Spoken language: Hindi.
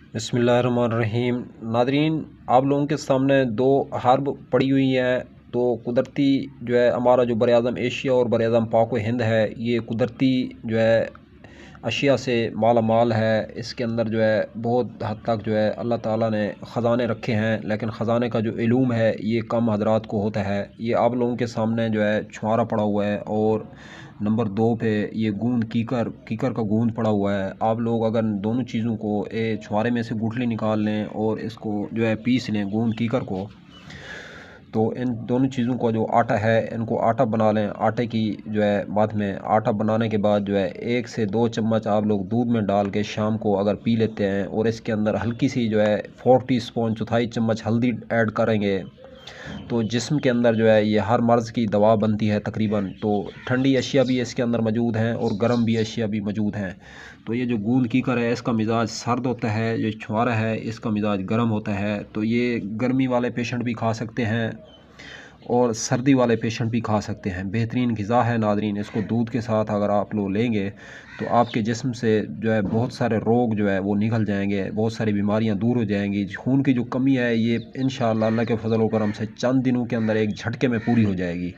बिस्मिल्लाहिर्रहमानिर्रहीम। नादरीन, आप लोगों के सामने दो हर्ब पड़ी हुई हैं। तो कुदरती जो है हमारा जो बर-ए-आज़म एशिया और बर-ए-आज़म पाक व हिंद है, ये कुदरती जो है अशिया से माला माल है। इसके अंदर जो है बहुत हद तक जो है अल्लाह ताला ने ख़ज़ाने रखे हैं, लेकिन ख़ज़ाने का जो इल्म है ये कम हज़रात को होता है। ये आप लोगों के सामने जो है छुआरा पड़ा हुआ है, और नंबर 2 पे ये गूंद कीकर का गूंद पड़ा हुआ है। आप लोग अगर दोनों चीज़ों को छुआरे में से गुठली निकाल लें और इसको जो है पीस लें गूंद कीकर को, तो इन दोनों चीज़ों का जो आटा है इनको आटा बना लें। आटे की जो है बाद में आटा बनाने के बाद जो है 1 से 2 चम्मच आप लोग दूध में डाल के शाम को अगर पी लेते हैं, और इसके अंदर हल्की सी जो है 4 टीस्पून चौथाई चम्मच हल्दी ऐड करेंगे, तो जिस्म के अंदर जो है ये हर मर्ज़ की दवा बनती है तकरीबन। तो ठंडी अशिया भी इसके अंदर मौजूद हैं और गर्म भी अशिया भी मौजूद हैं। तो ये जो गूंद कीकर है इसका मिज़ाज सर्द होता है, जो छुआरा है इसका मिज़ाज गर्म होता है। तो ये गर्मी वाले पेशेंट भी खा सकते हैं और सर्दी वाले पेशेंट भी खा सकते हैं। बेहतरीन ग़िज़ा है नादरीन। इसको दूध के साथ अगर आप लोग लेंगे तो आपके जिस्म से जो है बहुत सारे रोग जो है वो निकल जाएंगे, बहुत सारी बीमारियां दूर हो जाएंगी। खून की जो कमी है ये इंशाअल्लाह अल्लाह के फजल व करम से चंद दिनों के अंदर एक झटके में पूरी हो जाएगी।